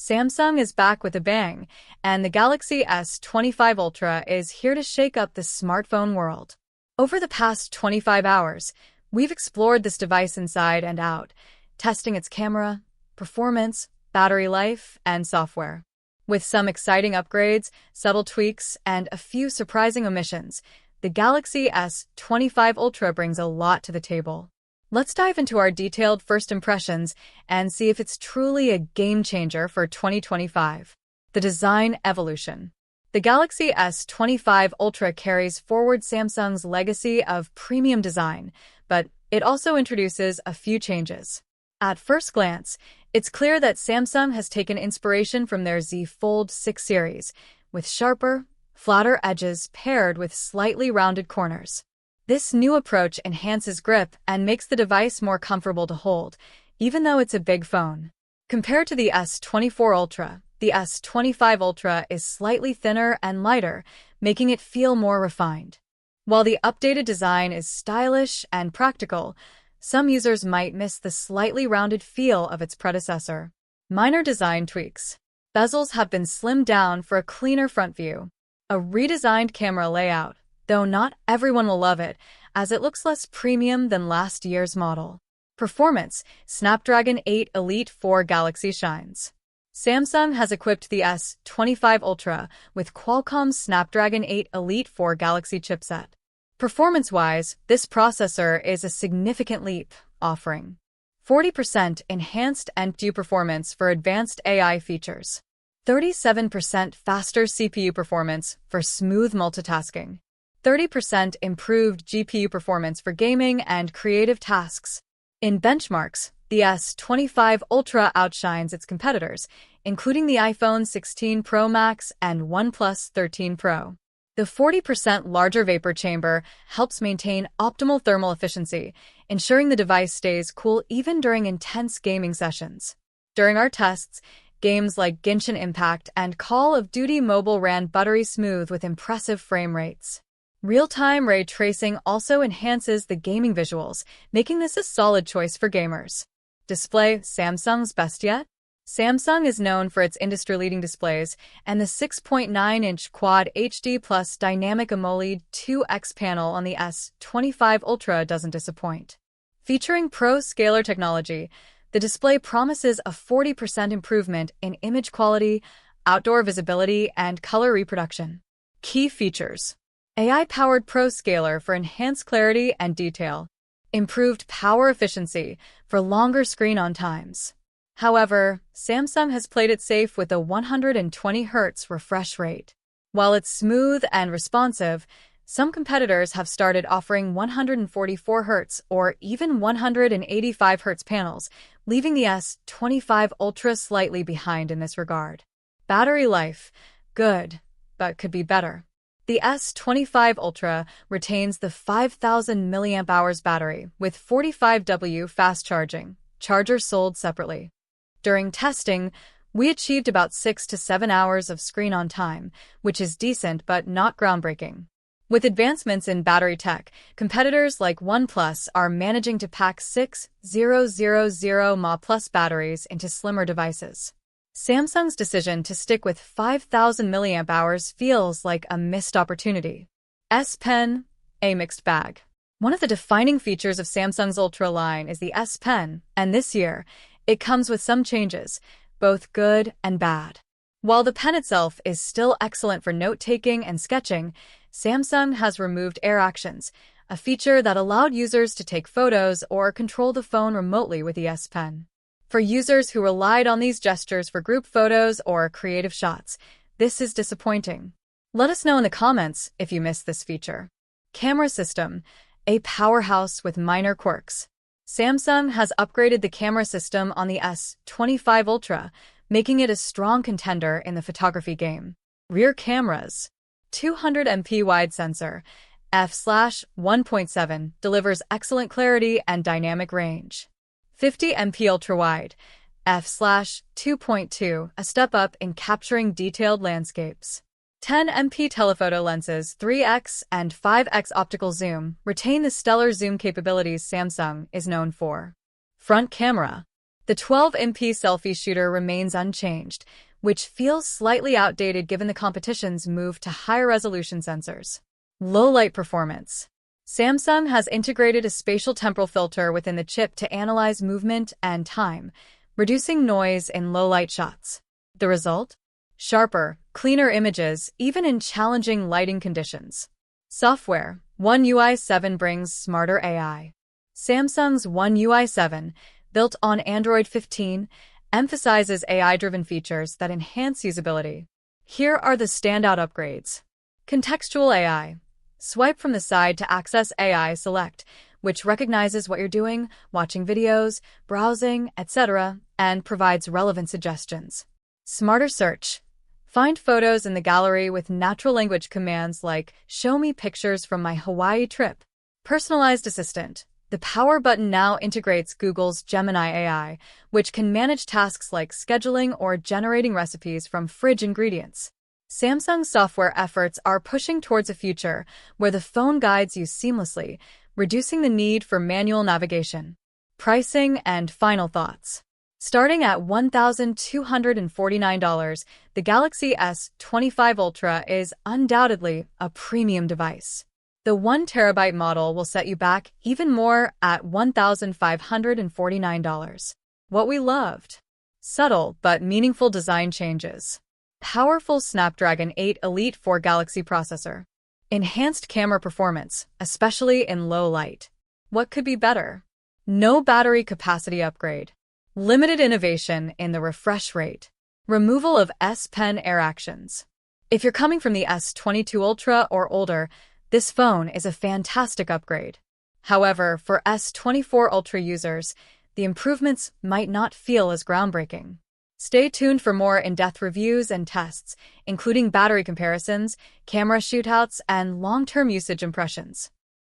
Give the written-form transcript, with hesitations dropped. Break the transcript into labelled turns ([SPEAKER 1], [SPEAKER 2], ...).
[SPEAKER 1] Samsung is back with a bang, and the Galaxy S25 Ultra is here to shake up the smartphone world. Over the past 25 hours, we've explored this device inside and out, testing its camera, performance, battery life, and software. With some exciting upgrades, subtle tweaks, and a few surprising omissions, the Galaxy S25 Ultra brings a lot to the table. Let's dive into our detailed first impressions and see if it's truly a game-changer for 2025. The design evolution. The Galaxy S25 Ultra carries forward Samsung's legacy of premium design, but it also introduces a few changes. At first glance, it's clear that Samsung has taken inspiration from their Z Fold 6 series, with sharper, flatter edges paired with slightly rounded corners. This new approach enhances grip and makes the device more comfortable to hold, even though it's a big phone. Compared to the S24 Ultra, the S25 Ultra is slightly thinner and lighter, making it feel more refined. While the updated design is stylish and practical, some users might miss the slightly rounded feel of its predecessor. Minor design tweaks. Bezels have been slimmed down for a cleaner front view. A redesigned camera layout, though not everyone will love it, as it looks less premium than last year's model. Performance. Snapdragon 8 Elite 4 Galaxy shines. Samsung has equipped the S25 Ultra with Qualcomm's Snapdragon 8 Elite 4 Galaxy chipset. Performance-wise, this processor is a significant leap, offering 40% enhanced NPU performance for advanced AI features, 37% faster CPU performance for smooth multitasking, 30% improved GPU performance for gaming and creative tasks. In benchmarks, the S25 Ultra outshines its competitors, including the iPhone 16 Pro Max and OnePlus 13 Pro. The 40% larger vapor chamber helps maintain optimal thermal efficiency, ensuring the device stays cool even during intense gaming sessions. During our tests, games like Genshin Impact and Call of Duty Mobile ran buttery smooth with impressive frame rates. Real-time ray tracing also enhances the gaming visuals, making this a solid choice for gamers. Display. Samsung's best yet? Samsung is known for its industry-leading displays, and the 6.9-inch Quad HD Plus Dynamic AMOLED 2X panel on the S25 Ultra doesn't disappoint. Featuring Pro Scalar technology, the display promises a 40% improvement in image quality, outdoor visibility, and color reproduction. Key features. AI-powered Pro Scalar for enhanced clarity and detail. Improved power efficiency for longer screen-on times. However, Samsung has played it safe with a 120 Hz refresh rate. While it's smooth and responsive, some competitors have started offering 144 Hz or even 185 Hz panels, leaving the S25 Ultra slightly behind in this regard. Battery life. Good, but could be better. The S25 Ultra retains the 5,000 mAh battery with 45W fast charging, charger sold separately. During testing, we achieved about 6 to 7 hours of screen-on time, which is decent but not groundbreaking. With advancements in battery tech, competitors like OnePlus are managing to pack 6,000 mAh+ batteries into slimmer devices. Samsung's decision to stick with 5,000 mAh feels like a missed opportunity. S Pen, a mixed bag. One of the defining features of Samsung's Ultra line is the S Pen, and this year, it comes with some changes, both good and bad. While the pen itself is still excellent for note-taking and sketching, Samsung has removed Air Actions, a feature that allowed users to take photos or control the phone remotely with the S Pen. For users who relied on these gestures for group photos or creative shots, this is disappointing. Let us know in the comments if you missed this feature. Camera system, a powerhouse with minor quirks. Samsung has upgraded the camera system on the S25 Ultra, making it a strong contender in the photography game. Rear cameras. 200MP wide sensor, f/1.7, delivers excellent clarity and dynamic range. 50MP ultra-wide, f/2.2, a step up in capturing detailed landscapes. 10MP telephoto lenses, 3x and 5x optical zoom, retain the stellar zoom capabilities Samsung is known for. Front camera. The 12MP selfie shooter remains unchanged, which feels slightly outdated given the competition's move to higher resolution sensors. Low light performance. Samsung has integrated a spatial temporal filter within the chip to analyze movement and time, reducing noise in low light shots. The result? Sharper, cleaner images, even in challenging lighting conditions. Software. One UI 7 brings smarter AI. Samsung's One UI 7, built on Android 15, emphasizes AI-driven features that enhance usability. Here are the standout upgrades. Contextual AI. Swipe from the side to access AI Select, which recognizes what you're doing, watching videos, browsing, etc., and provides relevant suggestions. Smarter search. Find photos in the gallery with natural language commands like "Show me pictures from my Hawaii trip." Personalized assistant. The power button now integrates Google's Gemini AI, which can manage tasks like scheduling or generating recipes from fridge ingredients. Samsung's software efforts are pushing towards a future where the phone guides you seamlessly, reducing the need for manual navigation. Pricing and final thoughts. Starting at $1,249, the Galaxy S25 Ultra is undoubtedly a premium device. The 1 TB model will set you back even more at $1,549. What we loved. Subtle but meaningful design changes. Powerful Snapdragon 8 Elite 4 Galaxy processor. Enhanced camera performance, especially in low light. What could be better? No battery capacity upgrade. Limited innovation in the refresh rate. Removal of S Pen Air actions. If you're coming from the S22 Ultra or older, this phone is a fantastic upgrade. However, for S24 Ultra users, the improvements might not feel as groundbreaking. Stay tuned for more in-depth reviews and tests, including battery comparisons, camera shootouts, and long-term usage impressions.